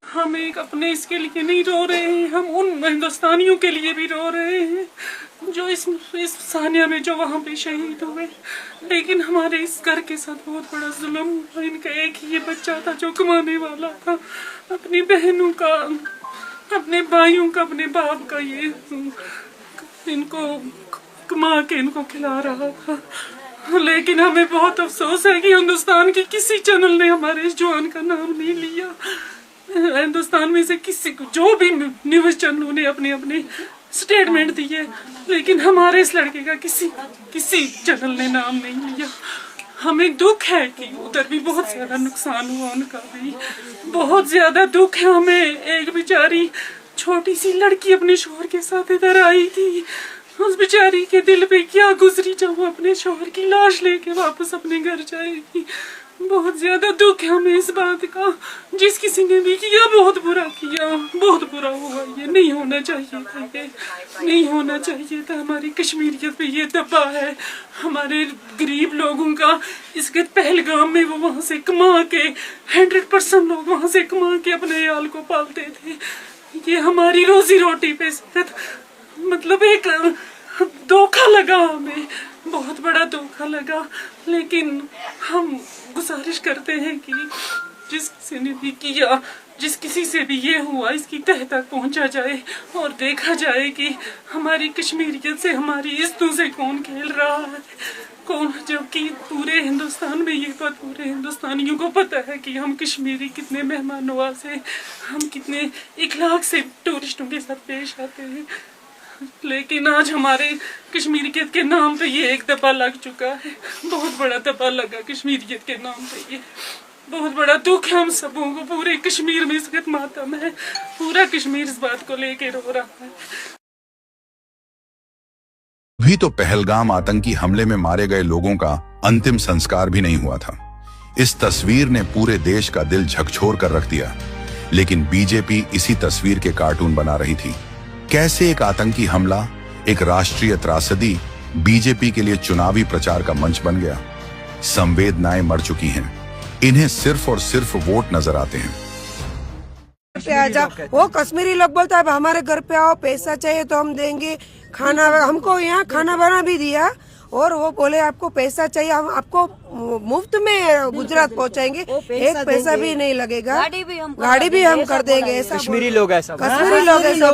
हम एक अपने इसके लिए नहीं रो रहे हैं, हम उन हिंदुस्तानियों के लिए भी रो रहे हैं जो इस सानिया में जो वहाँ पे शहीद हुए। लेकिन हमारे इस घर के साथ बहुत बड़ा जुल्म हुआ। इनका एक ही ये बच्चा था जो कमाने वाला था, अपनी बहनों का, अपने भाइयों का, अपने बाप का, ये इनको कमा के इनको खिला रहा था। लेकिन हमें बहुत अफसोस है कि हिंदुस्तान के किसी चैनल ने हमारे इस जवान का नाम नहीं लिया। हिंदुस्तान में से किसी को, जो भी न्यूज़ चैनलों ने अपने अपने स्टेटमेंट दिए, लेकिन हमारे इस लड़के का किसी चैनल ने नाम नहीं लिया। हमें दुख है कि उधर भी बहुत ज्यादा नुकसान हुआ, उनका भी बहुत ज्यादा दुख है हमें। एक बेचारी छोटी सी लड़की अपने शोहर के साथ इधर आई थी, उस बेचारी के दिल पे क्या गुजरी जब वो अपने शोहर की लाश लेके वापस अपने घर जाएगी। बहुत ज्यादा दुख है हमें इस बात का। जिस किसी ने भी किया बहुत बुरा किया, बहुत बुरा हुआ। ये नहीं होना चाहिए था, ये नहीं होना चाहिए था। हमारी कश्मीरियत पे ये दबा है, हमारे गरीब लोगों का। इसके पहलगाम में वो वहाँ से कमा के 100% लोग वहाँ से कमा के अपने याल को पालते थे। ये हमारी रोजी रोटी पे मतलब एक धोखा लगा हमें, बहुत बड़ा धोखा लगा। लेकिन हम गुजारिश करते हैं कि जिस किसी ने भी किया, जिस किसी से भी ये हुआ, इसकी तह तक पहुंचा जाए और देखा जाए कि हमारी कश्मीरियत से, हमारी इज्जतों से कौन खेल रहा है, कौन। जबकि पूरे हिंदुस्तान में ये बात पूरे हिंदुस्तानियों को पता है कि हम कश्मीरी कितने मेहमान नवाज हैं, हम कितने इखलाक से टूरिस्टों के साथ पेश आते हैं। लेकिन आज हमारे कश्मीरियत के नाम पे ये एक दफा लग चुका है, बहुत बड़ा दफा लगा कश्मीरियत के नाम पे। ये बहुत बड़ा दुख है हम सबों को, पूरे कश्मीर में इस वक्त मातम है, पूरा कश्मीर इस बात को लेके रो रहा है। भी तो पहलगाम आतंकी हमले में मारे गए लोगों का अंतिम संस्कार भी नहीं हुआ था। इस तस्वीर ने पूरे देश का दिल झकझोर कर रख दिया। लेकिन बीजेपी इसी तस्वीर के कार्टून बना रही थी। कैसे एक आतंकी हमला, एक राष्ट्रीय त्रासदी बीजेपी के लिए चुनावी प्रचार का मंच बन गया। संवेदनाएं मर चुकी हैं, इन्हें सिर्फ और सिर्फ वोट नजर आते हैं। वो कश्मीरी लोग बोलता है हमारे घर पे आओ, पैसा चाहिए तो हम देंगे, खाना, हमको यहाँ खाना बना भी दिया। और वो बोले आपको पैसा चाहिए, हम आपको मुफ्त में गुजरात पहुँचाएंगे, एक पैसा भी नहीं लगेगा, गाड़ी भी हम कर देंगे। ऐसा कश्मीरी लोग ऐसा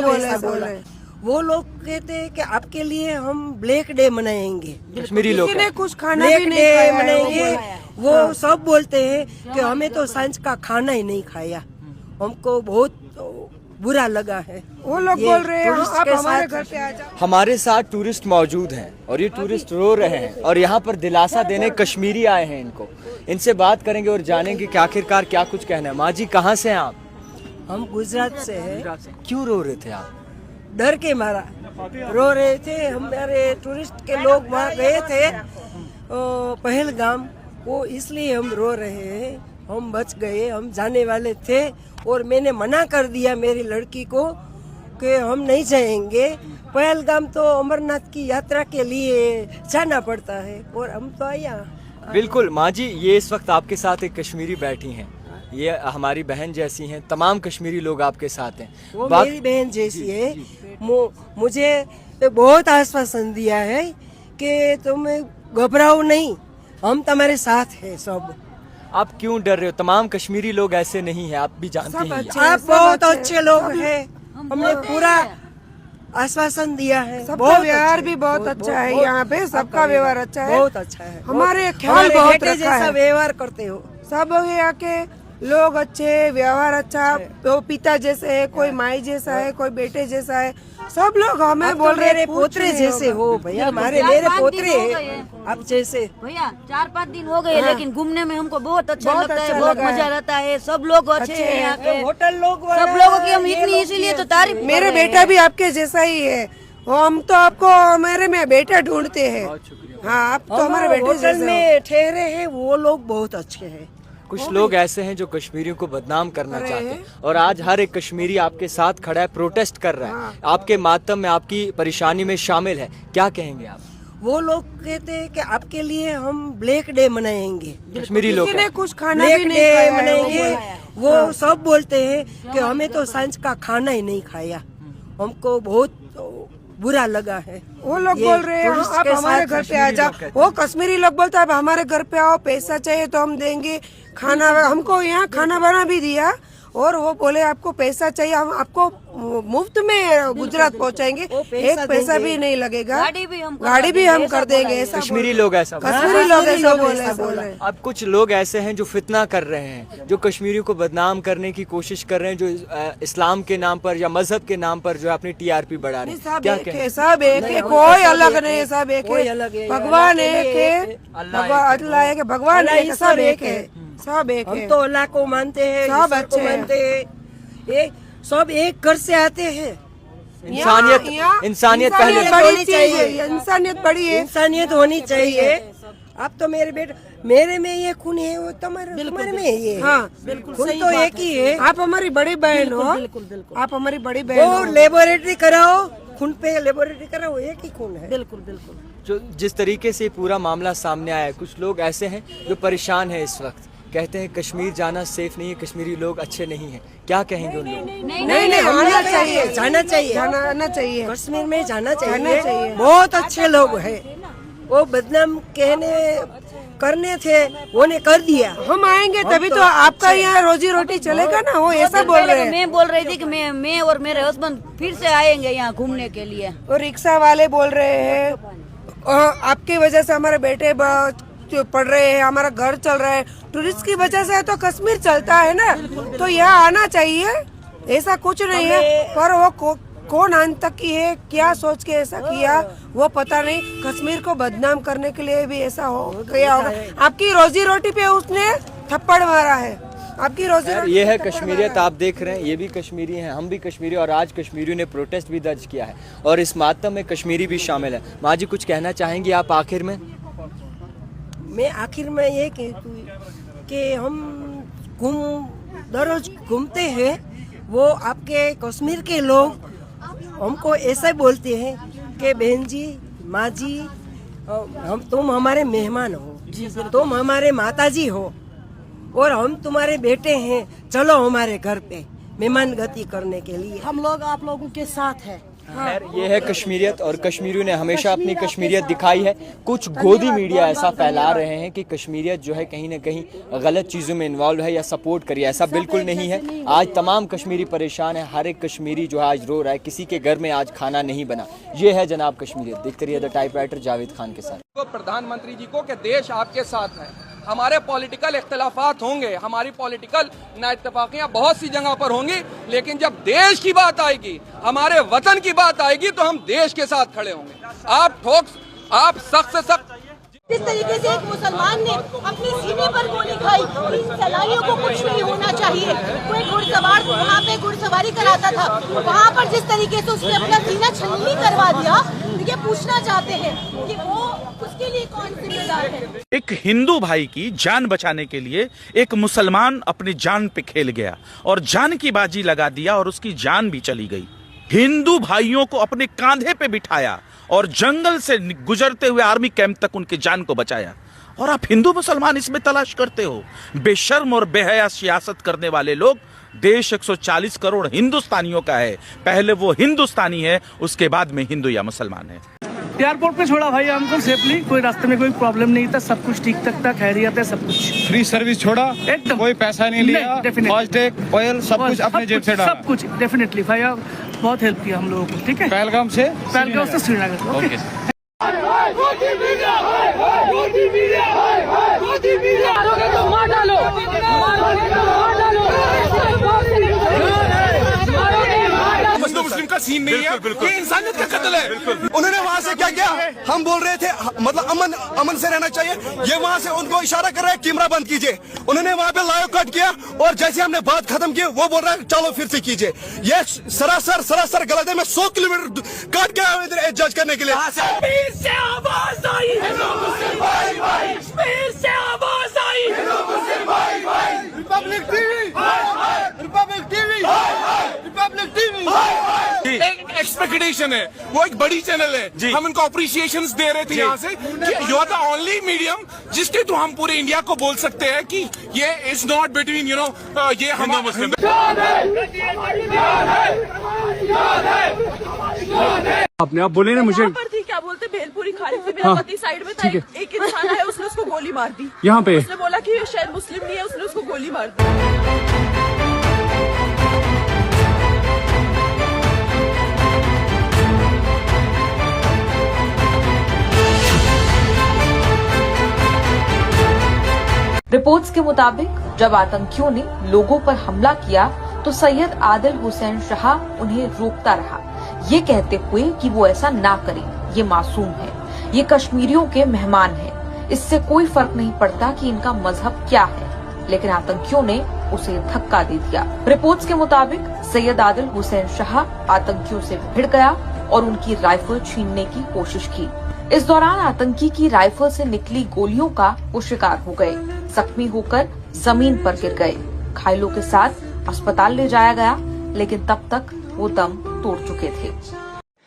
बोले। वो लोग कहते हैं कि आपके लिए हम ब्लैक डे मनाएंगे। कश्मीरी लोग ने कुछ खाना भी नहीं खाया मनाएंगे। वो सब बोलते हैं कि हमें तो सांझ का खाना ही नहीं खाया, हमको बहुत बुरा लगा है। वो लोग बोल रहे हैं आप हमारे घर पे आ जाओ। हमारे साथ टूरिस्ट मौजूद हैं और ये टूरिस्ट रो रहे हैं और यहाँ पर दिलासा देने कश्मीरी आए हैं। इनसे बात करेंगे और जानेंगे कि आखिरकार क्या कुछ कहना है। माँ जी, कहाँ से हैं आप? हम गुजरात से हैं। क्यों रो रहे थे आप? डर के मारा रो रहे थे। हमारे टूरिस्ट के लोग वहाँ गए थे पहलगाम, वो इसलिए हम रो रहे हैं। हम बच गए, हम जाने वाले थे और मैंने मना कर दिया मेरी लड़की को कि हम नहीं जाएंगे पहलगाम। तो अमरनाथ की यात्रा के लिए जाना पड़ता है और हम तो आया। बिल्कुल माँ जी, ये इस वक्त आपके साथ एक कश्मीरी बैठी हैं, ये हमारी बहन जैसी हैं। तमाम कश्मीरी लोग आपके साथ हैं। वो मेरी बहन जैसी है। मुझे बहुत आश्वासन दिया है कि तुम घबराओ नहीं, हम तुम्हारे साथ हैं सब। आप क्यों डर रहे हो? तमाम कश्मीरी लोग ऐसे नहीं हैं, आप भी जानते हैं। आप बहुत अच्छे लोग हैं, हमने पूरा आश्वासन दिया है। सबका व्यवहार भी बहुत अच्छा है, यहाँ पे सबका व्यवहार अच्छा है, बहुत अच्छा है। हमारे ख्याल बहुत जैसा है, व्यवहार करते हो सब यहाँ के लोग अच्छे, व्यवहार अच्छा, तो पिता जैसे है, कोई माई जैसा है, कोई बेटे जैसा है, सब लोग हमें बोल रहे मेरे पोतरे जैसे हो भैया, हमारे मेरे पोतरे हैं आप जैसे। भैया 4-5 दिन हो गए, लेकिन घूमने में हमको बहुत अच्छा लगता है, बहुत मजा रहता है। सब लोग अच्छे हैं यहाँ के, होटल लोग, सब लोगों की हम इतनी इसीलिए तो तारीफ। मेरे बेटा भी आपके जैसा ही है, हम तो आपको हमारे में बेटा ढूंढते हैं। हाँ, आप तो हमारे बेटे होटल में ठहरे हैं, वो लोग बहुत अच्छे हैं। कुछ लोग ऐसे हैं जो कश्मीरियों को बदनाम करना चाहते हैं और आज हर एक कश्मीरी आपके साथ खड़ा है, प्रोटेस्ट कर रहा है, आपके मातम में, आपकी परेशानी में शामिल है। क्या कहेंगे आप? वो लोग कहते हैं कि आपके लिए हम ब्लैक डे मनाएंगे। कश्मीरी लोग ने कुछ खाना ब्लैक भी नहीं डे खाया मनाएंगे। वो सब बोलते हैं कि हमें तो सांझ का खाना ही नहीं खाया, हमको बहुत बुरा लगा है। वो लोग ये बोल रहे हैं टूरिस्ट आप के हमारे साथ घर पे कश्मीरी आ जाओ, लोग कहते वो कश्मीरी लोग बोलते हैं आप हमारे घर पे आओ, पैसा चाहिए तो हम देंगे, खाना हमको यहाँ खाना बना भी दिया, और वो बोले आपको पैसा चाहिए हम आपको मुफ्त में गुजरात पहुँचाएंगे, एक पैसा भी नहीं लगेगा, गाड़ी भी हम कर देंगे, ऐसा कश्मीरी लोग ऐसा बोल रहे हैं। कश्मीरी लोग ऐसा बोल रहे हैं। अब कुछ लोग ऐसे हैं जो फितना कर रहे हैं, जो कश्मीरियों को बदनाम करने की कोशिश कर रहे हैं, जो इस्लाम के नाम पर या मजहब के नाम पर जो है अपनी टीआरपी बढ़ा रहे हैं। सब क्या एक कहें? है, सब एक है, कोई अलग नहीं है, सब एक कोई अलग है, है, भगवान अल्लाह एक है, अल्लाह एक है, भगवान एक है, सब एक है, सब एक हम है। तो अल्लाह को मानते हैं, सब ईश्वर को अच्छे हैं। मानते हैं, ये सब एक घर से आते हैं। इंसानियत पहले बड़ी होनी चीज चाहिए। है, इंसानियत बड़ी है। इंसानियत होनी चाहिए। आप तो मेरे बेटे, मेरे में ये खून है, वो तुम्हारे में है ये। हाँ, खून तो एक ही है। आप हमारी बड़ी बहन हो, आप हमारी बड़ी बहन वो हो। लेबोरेटरी कराओ, खून पे लेबोरेटरी कराओ, एक ही खून है। जो जिस तरीके से पूरा मामला सामने आया है, कुछ लोग ऐसे हैं जो परेशान हैं इस वक्त, कहते हैं कश्मीर जाना सेफ नहीं है, कश्मीरी लोग अच्छे नहीं हैं। क्या कहेंगे उन लोगों को? नहीं आना चाहिए, जाना चाहिए, जाना चाहिए, कश्मीर में जाना जाना चाहिए। बहुत अच्छे लोग हैं, वो बदनाम करने थे, वो ने कर दिया। हम आएंगे तभी तो आपका यहाँ रोजी रोटी चलेगा ना, वो ऐसा बोल रहे हैं। मैं बोल रही थी कि मैं और मेरे हस्बैंड फिर से आएंगे यहाँ घूमने के लिए। और रिक्शा वाले बोल रहे हैं आपकी वजह से हमारे बेटे जो पढ़ रहे हैं, हमारा घर चल रहा है, टूरिस्ट की वजह से तो कश्मीर चलता है ना, तो यहाँ आना चाहिए, ऐसा कुछ नहीं है। पर वो कौन अंत तक की है, क्या सोच के ऐसा किया वो पता नहीं, कश्मीर को बदनाम करने के लिए भी ऐसा हो गया होगा। आपकी रोजी रोटी पे उसने थप्पड़ मारा है, आपकी रोजी रोटी। ये है कश्मीरियत, आप देख रहे हैं, ये भी कश्मीरी हैं, हम भी कश्मीरी, और आज कश्मीरियों ने प्रोटेस्ट भी दर्ज किया है और इस मातम में कश्मीरी भी शामिल है। माँ जी कुछ कहना चाहेंगी आप आखिर में? मैं आखिर में ये कहती कि हम दररोज घूमते हैं, वो आपके कश्मीर के लोग हमको ऐसा बोलते हैं कि बहन जी, माँ जी, तुम हमारे मेहमान हो, तुम हमारे माता जी हो, और हम तुम्हारे बेटे हैं, चलो हमारे घर पे मेहमान गति करने के लिए। हम लोग आप लोगों के साथ है। खैर ये है कश्मीरियत, और कश्मीरियों ने हमेशा अपनी कश्मीरियत दिखाई है। कुछ गोदी मीडिया ऐसा फैला रहे हैं कि कश्मीरियत जो है कहीं ना कहीं गलत चीज़ों में इन्वॉल्व है या सपोर्ट करी, ऐसा बिल्कुल नहीं है। आज तमाम कश्मीरी परेशान है, हर एक कश्मीरी जो है आज रो रहा है, किसी के घर में आज खाना नहीं बना। ये है जनाब कश्मीरियत। देखते रहिए द टाइपराइटर जावेद खान के साथ। प्रधानमंत्री जी को कि देश आपके साथ है, हमारे पॉलिटिकल इख्तलाफात होंगे, हमारी पॉलिटिकल नाइत्तफाकियां बहुत सी जगह पर होंगी, लेकिन जब देश की बात आएगी, हमारे वतन की बात आएगी, तो हम देश के साथ खड़े होंगे। आप सख्त से सख्त जिस तरीके से एक मुसलमान ने अपने सीने पर गोली खाई, इन सलाइयों को कुछ नहीं होना चाहिए। कोई घुड़सवार वहाँ पे घुड़सवारी कराता था, वहाँ पर जिस तरीके से उसने अपना सीना छलनी करवा दिया, ये पूछना चाहते हैं कि वो उसके लिए कौन जिम्मेदार है। एक हिंदू भाई की जान बचाने के लिए एक मुसलमान अपनी जान पे खेल गया और जान की बाजी लगा दिया और उसकी जान भी चली गई। हिंदू भाइयों को अपने कांधे पे बिठाया और जंगल से गुजरते हुए आर्मी कैंप तक उनकी जान को बचाया, और आप हिंदू मुसलमान इसमें तलाश करते हो। बेशर्म और बेहया सियासत करने वाले लोग। देश 140 करोड़ हिंदुस्तानियों का है, पहले वो हिंदुस्तानी है, उसके बाद में हिंदू या मुसलमान है। एयरपोर्ट पे छोड़ा भाई हमको सेफली, कोई रास्ते में कोई प्रॉब्लम नहीं था, सब कुछ ठीक तक था, खैरियत है, सब कुछ। फ्री सर्विस छोड़ा, एकदम, कोई पैसा नहीं लिया, फास्टैग, ऑयल, सब कुछ अपने जेब से डाला। सब कुछ डेफिनेटली भैया बहुत हेल्प किया हम लोगों को। ठीक है, पहलगाम से श्रीनगर। ओके। मुस्लिम का सीन नहीं है, ये इंसानियत का कत्ल है। उन्होंने वहाँ से क्या किया, हम बोल रहे थे मतलब अमन से रहना चाहिए, ये वहाँ से उनको इशारा कर रहा है कैमरा बंद कीजिए। उन्होंने वहाँ पे लाइव कट किया और जैसे हमने बात खत्म की वो बोल रहा है चलो फिर से कीजिए। ये सरासर गलत है। मैं 100 किलोमीटर काट के आया इधर जज करने के लिए। रिपब्लिक टीवी एक्सपेक्टेशन है, वो एक बड़ी चैनल है, हम इनको अप्रिसिएशन दे रहे थे यहाँ से कि you are the only medium जिसके थ्रू हम पूरे इंडिया को बोल सकते हैं कि ये is not between you know ये हमारा मुस्लिम। आपने आप बोले ना मुझे थी क्या बोलते भेलपुरी खा रही थी, मेरा पति साइड में था, एक इंसान आया उसने उसको गोली मार दी यहाँ पे। उसने बोला कि ये शायद मुस्लिम नहीं है, उसने उसको गोली मार दी। रिपोर्ट्स के मुताबिक जब आतंकियों ने लोगों पर हमला किया तो सैयद आदिल हुसैन शाह उन्हें रोकता रहा, ये कहते हुए कि वो ऐसा ना करें, ये मासूम है, ये कश्मीरियों के मेहमान हैं, इससे कोई फर्क नहीं पड़ता कि इनका मजहब क्या है। लेकिन आतंकियों ने उसे धक्का दे दिया। रिपोर्ट्स के मुताबिक सैयद आदिल हुसैन शाह आतंकियों से भिड़ गया और उनकी राइफल छीनने की कोशिश की। इस दौरान आतंकी की राइफल से निकली गोलियों का वो शिकार हो गए, जख्मी होकर जमीन पर गिर गए। घायलों के साथ अस्पताल ले जाया गया, लेकिन तब तक वो दम तोड़ चुके थे।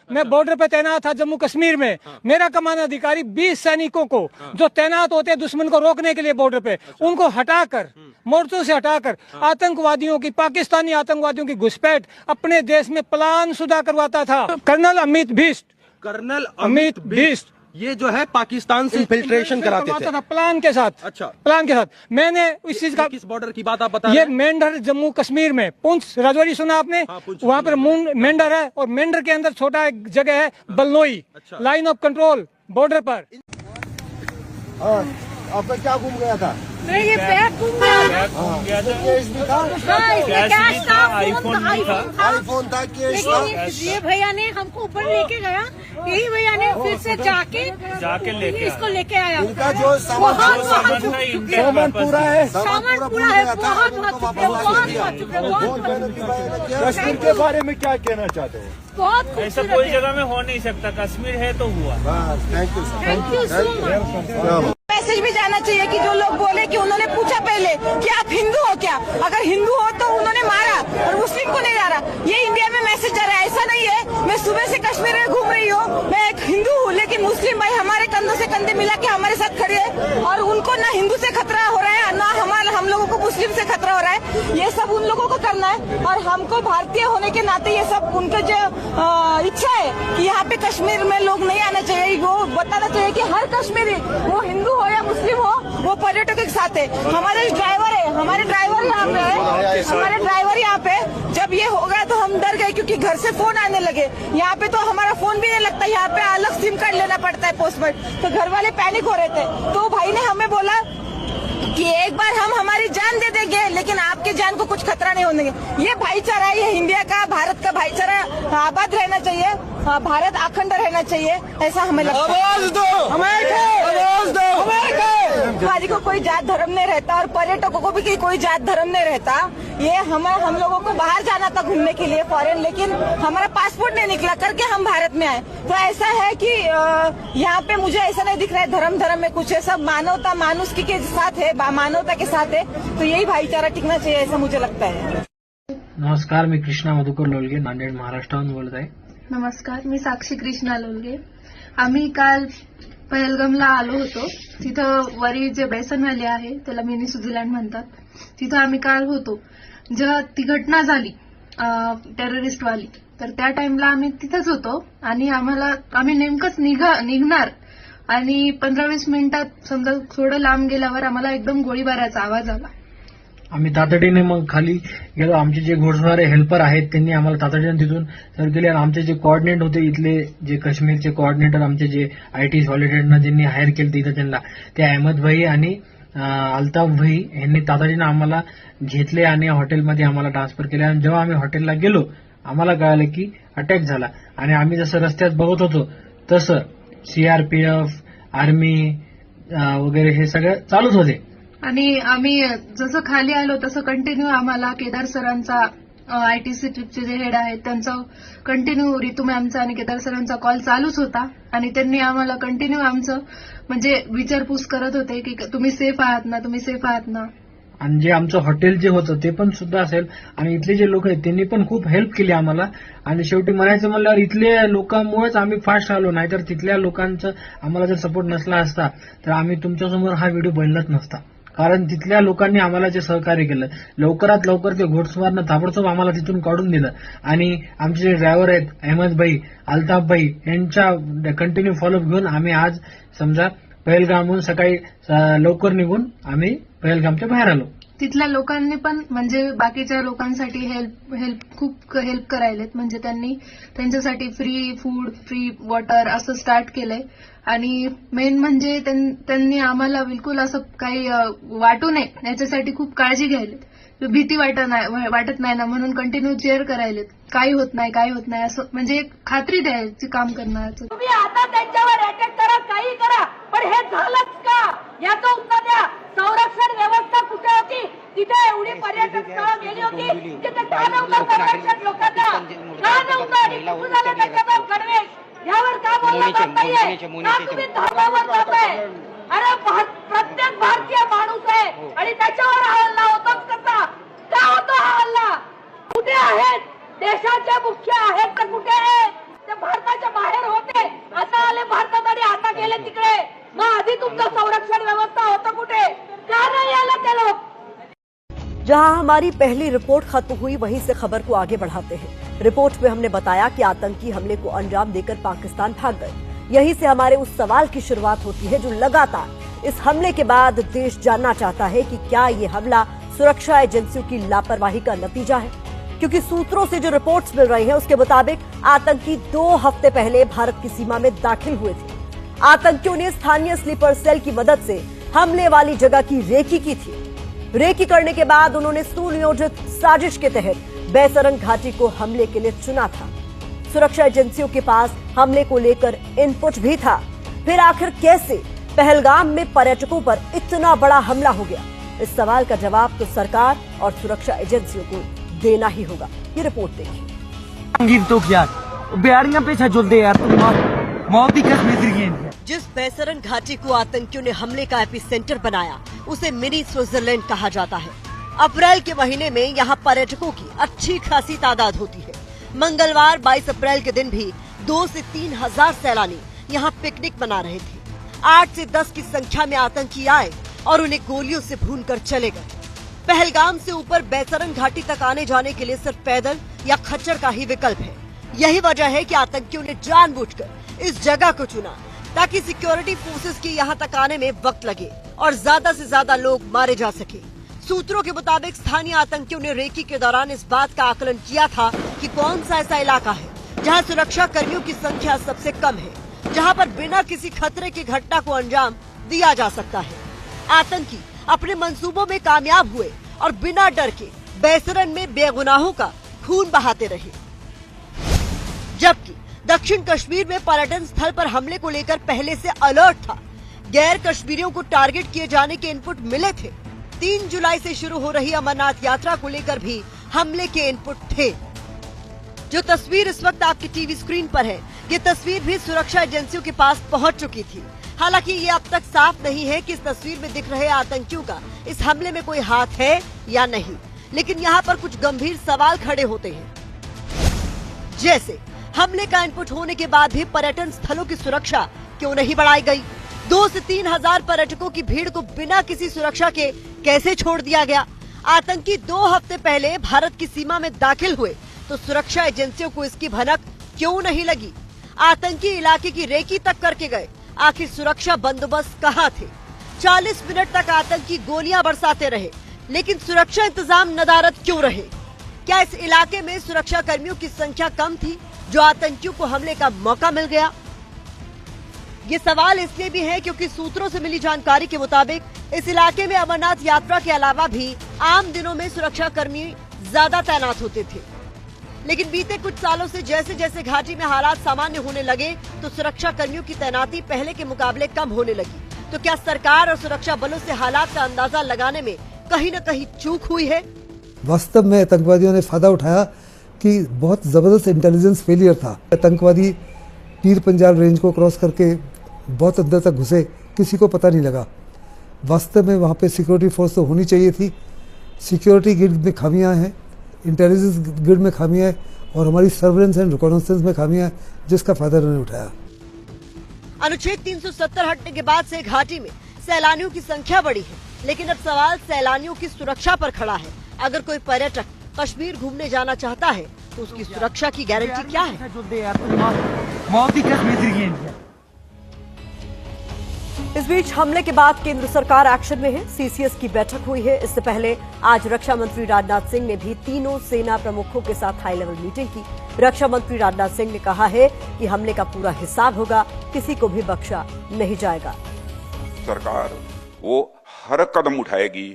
मैं बॉर्डर पे तैनात था जम्मू कश्मीर में। मेरा कमान अधिकारी 20 सैनिकों को जो तैनात होते हैं दुश्मन को रोकने के लिए बॉर्डर पे, उनको हटाकर मोर्चों से हटाकर आतंकवादियों की, पाकिस्तानी आतंकवादियों की घुसपैठ अपने देश में प्लान शुदा करवाता था। कर्नल अमित बिष्ट ये जो है पाकिस्तान से इन्फिल्ट्रेशन कराते थे प्लान के साथ। अच्छा, प्लान के साथ मैंने इस चीज का, किस बॉर्डर की बात आप बता ये मेंढर जम्मू कश्मीर में, पुंछ राजौरी सुना आपने? वहाँ पर मेंढर है और मेंढर के अंदर छोटा एक जगह है Balnoi, line of control border पर। आपका क्या घूम गया था? नहीं, ये बैग घूम गया था, आईफोन था, केस था। ये भैया ने हमको ऊपर लेके गया, यही भैया ने फिर से जाके लेके इसको लेके आया। इनका जो सामान पूरा है, सामान पूरा है, कश्मीर के बारे में क्या कहना चाहते हो? बहुत ऐसा कोई जगह में हो नहीं सकता, कश्मीर है तो हुआ। Thank you so much. Message भी जाना चाहिए कि जो लोग बोले कि उन्होंने पूछा पहले कि आप हिंदू हो क्या, अगर हिंदू हो तो उन्होंने मारा और मुस्लिम को नहीं मारा, ये इंडिया में मैसेज जा रहा है। ऐसा नहीं है मैं सुबह से कश्मीर में घूम रही हूँ, मैं एक हिंदू हूँ, लेकिन मुस्लिम भाई हमारे कंधों से कंधे मिला के हमारे साथ खड़े हैं और उनको ना हिंदू से खतरा हो रहा है, ना हम लोगों को मुस्लिम से खतरा हो रहा है। ये सब उन लोगों को करना है और हमको भारतीय होने के नाते ये सब उनका जो इच्छा है कि यहाँ पे कश्मीर में लोग नहीं आना चाहिए, वो बताना चाहिए कि हर कश्मीरी, वो हिंदू हो या मुस्लिम हो, वो पर्यटकों के साथ है। हमारे ड्राइवर है, हमारे ड्राइवर यहाँ पे है, हमारे ड्राइवर यहाँ पे। जब ये हो गया तो हम डर गए क्योंकि घर से फोन आने लगे। यहाँ पे तो हमारा फोन भी नहीं लगता, यहाँ पे अलग सिम कार्ड लेना पड़ता है पोस्टपेड, तो घर वाले पैनिक हो रहे थे। तो भाई ने हमें बोला कि एक बार हम हमारी जान दे देंगे लेकिन आपके जान को कुछ खतरा नहीं होने देंगे। ये भाईचारा है, ये इंडिया का, भारत का भाईचारा आबाद रहना चाहिए, भारत अखंड रहना चाहिए, ऐसा हमें लगता है। आवाज दो, खाली को कोई जात धर्म नहीं रहता और पर्यटकों को भी कोई जात धर्म नहीं रहता। ये हम लोगों को बाहर जाना था घूमने के लिए फॉरेन, लेकिन हमारा पासपोर्ट नहीं निकला करके हम भारत में आए। तो ऐसा है कि यहाँ पे मुझे ऐसा नहीं दिख रहा है धर्म में कुछ है, सब मानवता मानुषी के साथ है, मानवता के साथ है, तो यही भाईचारा टिकना चाहिए ऐसा मुझे लगता है। नमस्कार, मी कृष्णा मधुकर लोलगे, नांदेड महाराष्ट्राहून बोलत आहे। नमस्कार, मी साक्षी कृष्णा लोलगे। आम्ही काल पहलगामला आलो होतो, तिथं वरी जे बेसन व्हॅली आहे त्याला मिनी स्वित्झर्लंड म्हणतात, तिथं आम्ही काल होतो। जेव्हा ती घटना झाली टेररिस्ट वाली, तर त्या टाइमला आम्ही तिथंच होतो आणि आम्ही नेमकंच निघणार आणि 15-20 मिनिटात समजा थोडं लांब गेल्यावर आम्हाला एकदम गोळीबाराचा आवाज आला। आम्ही तातडीने मग खाली गेलो, आमचे जे घोडसवार हेल्पर आहेत त्यांनी आम्हाला तातडीने तिथून सर केले आणि आमचे जे कोऑर्डिनेट होते इथले जे काश्मीरचे कोऑर्डिनेटर, आमचे जे IT सॉलिडेटना ज्यांनी हायर केलं तिथं त्यांना, ते अहमद भाई आणि अल्ताफ भाई यांनी तातडीने आम्हाला घेतले आणि हॉटेलमध्ये आम्हाला ट्रान्सफर केले। आणि जेव्हा आम्ही हॉटेलला गेलो आम्हाला कळालं की अटॅक झाला आणि आम्ही जसं रस्त्यात बघत होतो तसं CRPF, आर्मी वगैरे हे सगळं चालूच होते। आणि आम्ही जसं खाली आलो तसं कंटिन्यू आम्हाला केदार सरांचा, ITC ट्रिपचे जे हेड आहेत त्यांचा कंटिन्यू, रितू मॅमचा आणि केदार सरांचा कॉल चालूच होता आणि त्यांनी आम्हाला कंटिन्यू आमचं म्हणजे विचारपूस करत होते की तुम्ही सेफ आहात ना, तुम्ही सेफ आहात ना। आणि जे आमचं हॉटेल जे होतं ते पण सुद्धा असेल आणि इथले जे लोक आहेत त्यांनी पण खूप हेल्प केली आम्हाला. आणि शेवटी म्हणायचं म्हणल्यावर इथल्या लोकांमुळेच आम्ही फास्ट आलो, नाहीतर तिथल्या लोकांचं आम्हाला जर सपोर्ट नसला असता तर आम्ही तुमच्यासमोर हा व्हिडिओ बनलाच नसता. कारण तिथल्या लोकांनी आम्हाला जे सहकार्य केलं, लवकरात लवकर ते घोडस्वारनं ताबडतोब आम्हाला तिथून काढून दिलं. आणि आमचे जे ड्रायव्हर आहेत अहमद भाई, अल्ताफ भाई यांच्या कंटिन्यू फॉलोअप घेऊन आम्ही आज समजा पहलगामहून सकाळी लवकर निघून आम्ही पहलगामच्या बाहेर आलो. तिथल्या लोकांनी पण म्हणजे बाकीच्या लोकांसाठी खूप हेल्प करायलेत. म्हणजे त्यांनी त्यांच्यासाठी फ्री फूड, फ्री वॉटर असं स्टार्ट केलंय. आणि मेन म्हणजे त्यांनी आम्हाला बिलकुल असं काही वाटू नये याच्यासाठी खूप काळजी घ्यायलेत. भीती वाटत नाही ना म्हणून कंटिन्यू चेअर करायलेत. काही होत नाही असं म्हणजे एक खात्री द्यायची काम करण्याचं. तुम्ही आता त्यांच्यावर अटॅक करा, काही करा, पण हे झालंच का याचं उत्तर द्या. संरक्षण व्यवस्था कुठे होती? तिथे एवढी पर्यटक स्थळं गेली होती, तिथे का नव्हतं संरक्षण लोकांना? का नव्हतं? आणि कुठं झालं त्याच्यावर गणवेश? यावर का बोलला जात नाहीये? का तुम्ही धर्मावर जाताय? अरे प्रत्येक भारतीय माणूस आहे आणि त्याच्यावर हा हल्ला होतोच कसा? का होतो हा हल्ला? कुठे आहेत देशाचे मुख्य आहेत तर कुठे आहेत? ते भारताच्या बाहेर होते, आता आले भारतात आणि आता गेले तिकडे. मग आधी तुमचं संरक्षण व्यवस्था होतं कुठे? का नाही आलं ते लोक? जहां हमारी पहली रिपोर्ट खत्म हुई, वहीं से खबर को आगे बढ़ाते हैं. रिपोर्ट में हमने बताया कि आतंकी हमले को अंजाम देकर पाकिस्तान भाग गए. यहीं से हमारे उस सवाल की शुरुआत होती है जो लगातार इस हमले के बाद देश जानना चाहता है कि क्या ये हमला सुरक्षा एजेंसियों की लापरवाही का नतीजा है. क्योंकि सूत्रों से जो रिपोर्ट्स मिल रही हैं उसके मुताबिक आतंकी 2 हफ्ते पहले भारत की सीमा में दाखिल हुए थे. आतंकियों ने स्थानीय स्लीपर सेल की मदद से हमले वाली जगह की रेकी की थी. रेकी करने के बाद उन्होंने सुनियोजित साजिश के तहत बैसरन घाटी को हमले के लिए चुना था. सुरक्षा एजेंसियों के पास हमले को लेकर इनपुट भी था. फिर आखिर कैसे पहलगाम में पर्यटकों पर इतना बड़ा हमला हो गया? इस सवाल का जवाब तो सरकार और सुरक्षा एजेंसियों को देना ही होगा. ये रिपोर्ट देखिए. तो यार बिहारियां पीछे जुलते यार, तुम मौत की कसम. जिस बैसरन घाटी को आतंकियों ने हमले का एपिसेंटर बनाया उसे मिनी स्विट्जरलैंड कहा जाता है. अप्रैल के महीने में यहाँ पर्यटकों की अच्छी खासी तादाद होती है. मंगलवार 22 अप्रैल के दिन भी 2 से 3 हजार सैलानी यहाँ पिकनिक मना रहे थे. 8 से 10 की संख्या में आतंकी आए और उन्हें गोलियों से भूनकर चले गए. पहलगाम से ऊपर बैसरन घाटी तक आने जाने के लिए सिर्फ पैदल या खच्चर का ही विकल्प है. यही वजह है कि आतंकियों ने जानबूझकर इस जगह को चुना ताकि सिक्योरिटी फोर्सेस के यहाँ तक आने में वक्त लगे और ज्यादा से ज्यादा लोग मारे जा सके. सूत्रों के मुताबिक स्थानीय आतंकियों ने रेकी के दौरान इस बात का आकलन किया था कि कौन सा ऐसा इलाका है जहां सुरक्षा कर्मियों की संख्या सबसे कम है, जहां पर बिना किसी खतरे की घटना को अंजाम दिया जा सकता है. आतंकी अपने मंसूबों में कामयाब हुए और बिना डर के बैसरन में बेगुनाहों का खून बहाते रहे. जबकि दक्षिण कश्मीर में पर्यटन स्थल पर हमले को लेकर पहले से अलर्ट था. गैर कश्मीरियों को टारगेट किए जाने के इनपुट मिले थे. 3 जुलाई से शुरू हो रही अमरनाथ यात्रा को लेकर भी हमले के इनपुट थे. जो तस्वीर इस वक्त आपकी टीवी स्क्रीन पर है, ये तस्वीर भी सुरक्षा एजेंसियों के पास पहुंच चुकी थी. हालांकि ये अब तक साफ नहीं है कि इस तस्वीर में दिख रहे आतंकियों का इस हमले में कोई हाथ है या नहीं. लेकिन यहाँ पर कुछ गंभीर सवाल खड़े होते हैं. जैसे हमले का इनपुट होने के बाद भी पर्यटन स्थलों की सुरक्षा क्यों नहीं बढ़ाई गई? 2 से 3 हजार पर्यटकों की भीड़ को बिना किसी सुरक्षा के कैसे छोड़ दिया गया? आतंकी 2 हफ्ते पहले भारत की सीमा में दाखिल हुए तो सुरक्षा एजेंसियों को इसकी भनक क्यों नहीं लगी? आतंकी इलाके की रेकी तक करके गए, आखिर सुरक्षा बंदोबस्त कहाँ थे? 40 मिनट तक आतंकी गोलियां बरसाते रहे, लेकिन सुरक्षा इंतजाम नदारद क्यों रहे? क्या इस इलाके में सुरक्षा कर्मियों की संख्या कम थी जो आतंकियों को हमले का मौका मिल गया? ये सवाल इसलिए भी है क्योंकि सूत्रों से मिली जानकारी के मुताबिक इस इलाके में अमरनाथ यात्रा के अलावा भी आम दिनों में सुरक्षा कर्मी ज्यादा तैनात होते थे. लेकिन बीते कुछ सालों से जैसे जैसे घाटी में हालात सामान्य होने लगे तो सुरक्षा कर्मियों की तैनाती पहले के मुकाबले कम होने लगी. तो क्या सरकार और सुरक्षा बलों से हालात का अंदाजा लगाने में कहीं न कहीं चूक हुई है? वास्तव में आतंकवादियों ने फायदा उठाया कि बहुत जबरदस्त इंटेलिजेंस फेलियर था. आतंकवादी पीर पंजाल रेंज को क्रॉस करके बहुत अंदर तक घुसे, किसी को पता नहीं लगा. वास्तव में वहाँ पे सिक्योरिटी फोर्स तो होनी चाहिए थी, सिक्योरिटी ग्रिड में खामियां हैं, इंटेलिजेंस ग्रिड में खामियां हैं और हमारी सर्वेलेंस एंड रिकॉग्निसेंस में खामियां हैं, जिसका फायदा उन्होंने उठाया। अनुच्छेद 370 हटने के बाद से घाटी में सैलानियों की संख्या बढ़ी है, लेकिन अब सवाल सैलानियों की सुरक्षा पर खड़ा है। अगर कोई पर्यटक कश्मीर घूमने जाना चाहता है तो उसकी सुरक्षा की गारंटी क्या है? इस बीच हमले के बाद केंद्र सरकार एक्शन में है। सीसीएस की बैठक हुई है। इससे पहले आज रक्षा मंत्री राजनाथ सिंह ने भी तीनों सेना प्रमुखों के साथ हाई लेवल मीटिंग की। रक्षा मंत्री राजनाथ सिंह ने कहा है कि हमले का पूरा हिसाब होगा, किसी को भी बख्शा नहीं जाएगा। सरकार वो हर कदम उठाएगी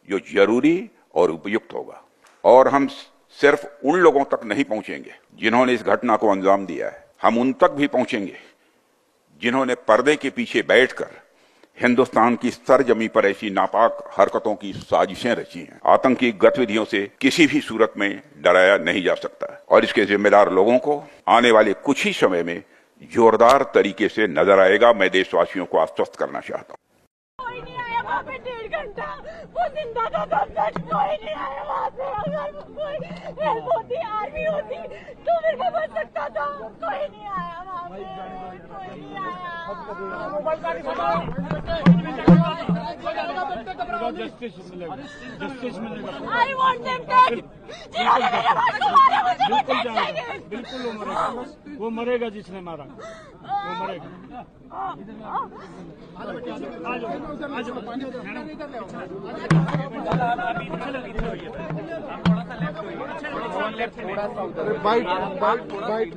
जो जरूरी और उपयुक्त होगा, और हम सिर्फ उन लोगों तक नहीं पहुंचेंगे जिन्होंने इस घटना को अंजाम दिया है, हम उन तक भी पहुंचेंगे जिन्होंने पर्दे के पीछे बैठकर हिंदुस्तान की सरजमी पर ऐसी नापाक हरकतों की साजिशें रची हैं। आतंकी गतिविधियों से किसी भी सूरत में डराया नहीं जा सकता, और इसके जिम्मेदार लोगों को आने वाले कुछ ही समय में जोरदार तरीके से नजर आएगा। मैं देशवासियों को आश्वस्त करना चाहता हूँ। कोई नहीं आया वहाँ पे 1.5 घंटा, वो जिंदा था तब तक कोई नहीं आया वहाँ से। अगर कोई हेल्प होती, आर्मी होती तो मेरे को बच सकता था। कोई नहीं आया वहाँ पे, कोई नहीं आया। I want them dead. जिन्होंने मेरे भाई को मारा मुझे वो dead चाहिए। बिल्कुल वो मरेगा जिसने मारा, वो मरेगा। बाइट